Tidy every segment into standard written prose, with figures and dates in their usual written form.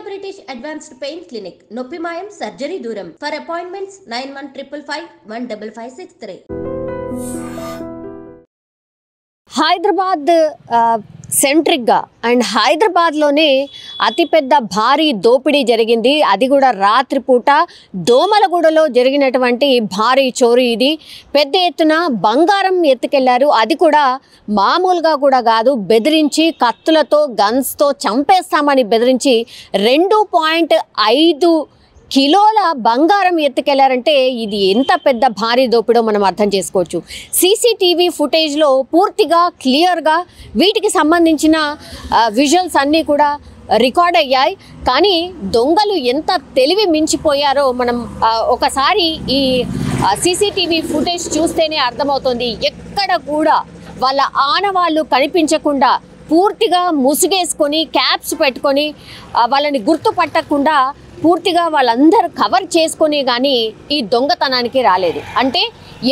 British Advanced Pain Clinic, Noppimayam Surgery Duram. For appointments 9155515563. Hyderabad సెంట్రిక్గా and హైదరాబాద్లోనే అతిపెద్ద భారీ దోపిడీ జరిగింది. అది కూడా రాత్రిపూట దోమలగూడలో జరిగినటువంటి భారీ చోరీ. ఇది పెద్ద ఎత్తున బంగారం ఎత్తుకెళ్లారు. అది కూడా మామూలుగా కూడా కాదు, బెదిరించి కత్తులతో గన్స్తో చంపేస్తామని బెదిరించి 2.5 కిలోల బంగారం ఎత్తుకెళ్లారంటే ఇది ఎంత పెద్ద భారీ దోపిడో మనం అర్థం చేసుకోవచ్చు. సీసీటీవీ ఫుటేజ్లో పూర్తిగా క్లియర్గా వీటికి సంబంధించిన విజువల్స్ అన్నీ కూడా రికార్డ్ అయ్యాయి. కానీ దొంగలు ఎంత తెలివి మించిపోయారో మనం ఒకసారి ఈ సీసీటీవీ ఫుటేజ్ చూస్తేనే అర్థమవుతుంది. ఎక్కడ కూడా వాళ్ళ ఆనవాళ్ళు కనిపించకుండా పూర్తిగా ముసుగేసుకొని క్యాప్స్ పెట్టుకొని వాళ్ళని గుర్తుపట్టకుండా పూర్తిగా వాళ్ళందరూ కవర్ చేసుకొని కానీ ఈ దొంగతనానికి రాలేదు. అంటే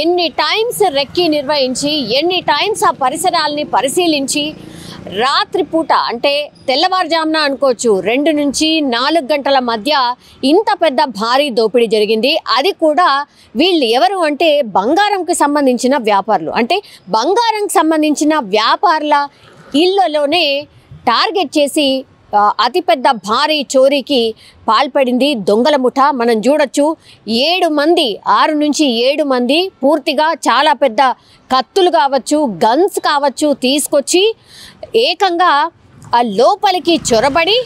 ఎన్ని టైమ్స్ రెక్కి నిర్వహించి, ఎన్ని టైమ్స్ ఆ పరిసరాలని పరిశీలించి రాత్రిపూట అంటే తెల్లవారుజామున అనుకోవచ్చు 2 నుంచి 4 గంటల మధ్య ఇంత పెద్ద భారీ దోపిడీ జరిగింది. అది కూడా వీళ్ళు ఎవరు అంటే బంగారంకి సంబంధించిన వ్యాపారులు. అంటే బంగారంకి సంబంధించిన వ్యాపారుల ఇళ్లలోనే టార్గెట్ చేసి అతిపెద్ద భారీ చోరీకి పాల్పడింది దొంగల ముఠా. మనం చూడొచ్చు 6 మంది 6 నుంచి 7 మంది పూర్తిగా చాలా పెద్ద కత్తులు కావచ్చు, గన్స్ కావచ్చు తీసుకొచ్చి ఏకంగా ఆ లోపలికి చొరబడి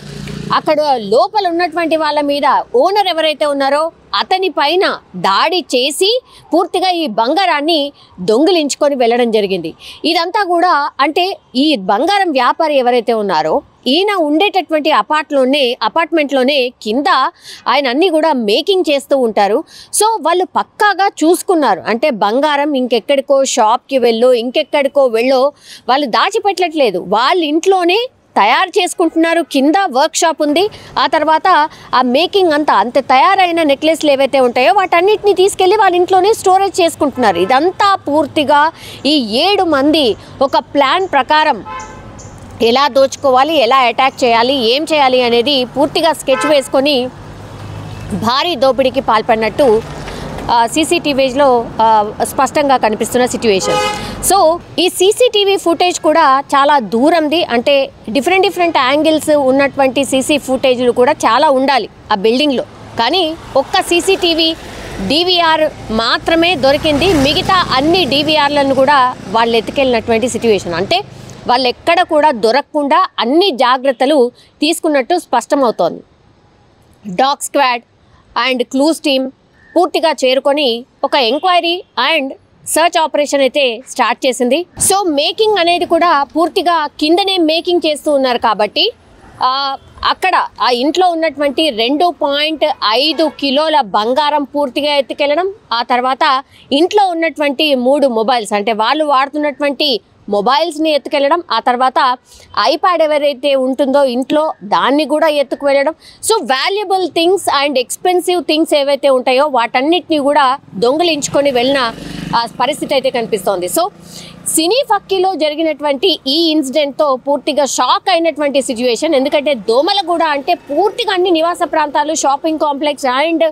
అక్కడ లోపల ఉన్నటువంటి వాళ్ళ మీద ఓనర్ ఎవరైతే ఉన్నారో అతని పైన దాడి చేసి పూర్తిగా ఈ బంగారాన్ని దొంగిలించుకొని వెళ్ళడం జరిగింది. ఇదంతా కూడా అంటే ఈ బంగారం వ్యాపారి ఎవరైతే ఉన్నారో ఈయన ఉండేటటువంటి అపార్ట్మెంట్లోనే కింద ఆయన అన్నీ కూడా మేకింగ్ చేస్తూ ఉంటారు. సో వాళ్ళు పక్కాగా చూసుకున్నారు. అంటే బంగారం ఇంకెక్కడికో షాప్కి వెళ్ళో ఇంకెక్కడికో వెళ్ళో వాళ్ళు దాచిపెట్టట్లేదు, వాళ్ళ ఇంట్లోనే తయారు చేసుకుంటున్నారు. కింద వర్క్ షాప్ ఉంది. ఆ తర్వాత ఆ మేకింగ్ అంతే తయారైన నెక్లెస్లు ఏవైతే ఉంటాయో వాటన్నిటిని తీసుకెళ్ళి వాళ్ళ ఇంట్లోనే స్టోరేజ్ చేసుకుంటున్నారు. ఇదంతా పూర్తిగా ఈ 7 మంది ఒక ప్లాన్ ప్రకారం ఎలా దోచుకోవాలి, ఎలా అటాక్ చేయాలి, ఏం చేయాలి అనేది పూర్తిగా స్కెచ్ వేసుకొని భారీ దోపిడీకి పాల్పడినట్టు సీసీటీవీలో స్పష్టంగా కనిపిస్తున్న సిట్యుయేషన్. సో ఈ సీసీటీవీ ఫుటేజ్ కూడా చాలా దూరంది. అంటే డిఫరెంట్ యాంగిల్స్ ఉన్నటువంటి సీసీ ఫుటేజ్లు కూడా చాలా ఉండాలి ఆ బిల్డింగ్లో. కానీ ఒక్క సీసీటీవీ DVR మాత్రమే దొరికింది. మిగతా అన్ని DVRలను కూడా వాళ్ళు ఎత్తుకెళ్ళినటువంటి సిట్యుయేషన్. అంటే వాళ్ళు ఎక్కడ కూడా దొరకకుండా అన్ని జాగ్రత్తలు తీసుకున్నట్టు స్పష్టమవుతోంది. Dog squad and clues team పూర్తిగా చేరుకొని ఒక ఎంక్వైరీ అండ్ సర్చ్ ఆపరేషన్ అయితే స్టార్ట్ చేసింది. సో మేకింగ్ అనేది కూడా పూర్తిగా కిందనే మేకింగ్ చేస్తూ ఉన్నారు కాబట్టి అక్కడ ఆ ఇంట్లో ఉన్నటువంటి 2.5 కిలోల బంగారం పూర్తిగా ఎత్తుకెళ్ళడం, ఆ తర్వాత ఇంట్లో ఉన్నటువంటి 3 మొబైల్స్ అంటే వాళ్ళు వాడుతున్నటువంటి మొబైల్స్ని ఎత్తుకెళ్ళడం, ఆ తర్వాత ఐప్యాడ్ ఎవరైతే ఉంటుందో ఇంట్లో దాన్ని కూడా ఎత్తుకు వెళ్ళడం. So valuable things and expensive things ఏవైతే ఉంటాయో వాటన్నిటిని కూడా దొంగిలించుకొని వెళ్ళిన పరిస్థితి అయితే కనిపిస్తోంది. సో సినీ ఫక్కీలో జరిగినటువంటి ఈ ఇన్సిడెంట్తో పూర్తిగా షాక్ అయినటువంటి సిచ్యువేషన్. ఎందుకంటే దోమలగూడ అంటే పూర్తిగా అన్ని నివాస ప్రాంతాలు, షాపింగ్ కాంప్లెక్స్ అండ్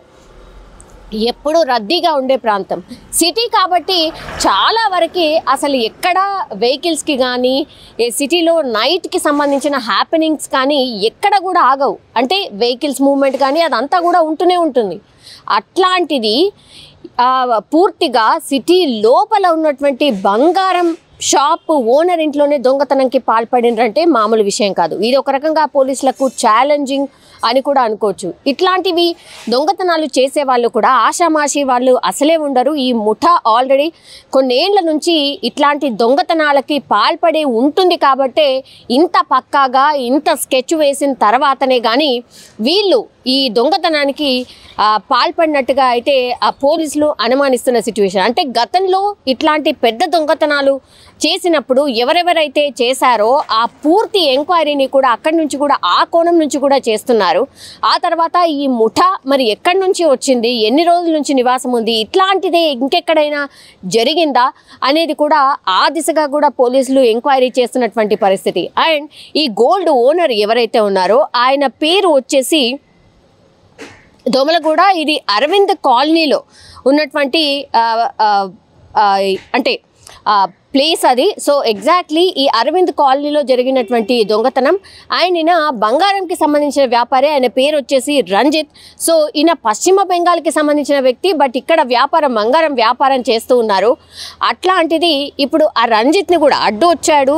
ఎప్పుడూ రద్దీగా ఉండే ప్రాంతం, సిటీ కాబట్టి చాలా వరకు అసలు ఎక్కడ వెహికల్స్కి కానీ సిటీలో నైట్కి సంబంధించిన హ్యాపెనింగ్స్ కానీ ఎక్కడ కూడా ఆగవు. అంటే వెహికల్స్ మూవ్మెంట్ కానీ అదంతా కూడా ఉంటూనే ఉంటుంది. అట్లాంటిది పూర్తిగా సిటీ లోపల ఉన్నటువంటి బంగారం షాప్ ఓనర్ ఇంట్లోనే దొంగతనంకి పాల్పడినంటే మామూలు విషయం కాదు. ఇది ఒక రకంగా పోలీసులకు ఛాలెంజింగ్ అని కూడా అనుకోవచ్చు. ఇట్లాంటివి దొంగతనాలు చేసే వాళ్ళు కూడా ఆషామాషి వాళ్ళు అసలే ఉండరు. ఈ ముఠా ఆల్రెడీ కొన్నేళ్ల నుంచి ఇట్లాంటి దొంగతనాలకి పాల్పడి ఉంటుంది కాబట్టే ఇంత పక్కాగా ఇంత స్కెచ్ వేసిన తర్వాతనే కానీ వీళ్ళు ఈ దొంగతనానికి పాల్పడినట్టుగా అయితే ఆ పోలీసులు అనుమానిస్తున్న సిచ్యువేషన్. అంటే గతంలో ఇట్లాంటి పెద్ద దొంగతనాలు చేసినప్పుడు ఎవరెవరైతే చేశారో ఆ పూర్తి ఎంక్వైరీని కూడా అక్కడి నుంచి కూడా ఆ కోణం నుంచి కూడా చేస్తున్నారు. ఆ తర్వాత ఈ ముఠా మరి ఎక్కడి నుంచి వచ్చింది, ఎన్ని రోజుల నుంచి నివాసం ఉంది, ఇట్లాంటిదే ఇంకెక్కడైనా జరిగిందా అనేది కూడా ఆ దిశగా కూడా పోలీసులు ఎంక్వైరీ చేస్తున్నటువంటి పరిస్థితి. అండ్ ఈ గోల్డ్ ఓనర్ ఎవరైతే ఉన్నారో ఆయన పేరు వచ్చేసి దోమలగూడ. ఇది అరవింద్ కాలనీలో ఉన్నటువంటి అంటే ప్లేస్ అది. సో ఎగ్జాక్ట్లీ ఈ అరవింద్ కాలనీలో జరిగినటువంటి దొంగతనం. ఆయన బంగారంకి సంబంధించిన వ్యాపారి, ఆయన పేరు వచ్చేసి రంజిత్. సో ఈయన పశ్చిమ బెంగాల్కి సంబంధించిన వ్యక్తి, బట్ ఇక్కడ బంగారం వ్యాపారం చేస్తూ ఉన్నారు. అట్లాంటిది ఇప్పుడు ఆ రంజిత్ని కూడా అడ్డు వచ్చాడు.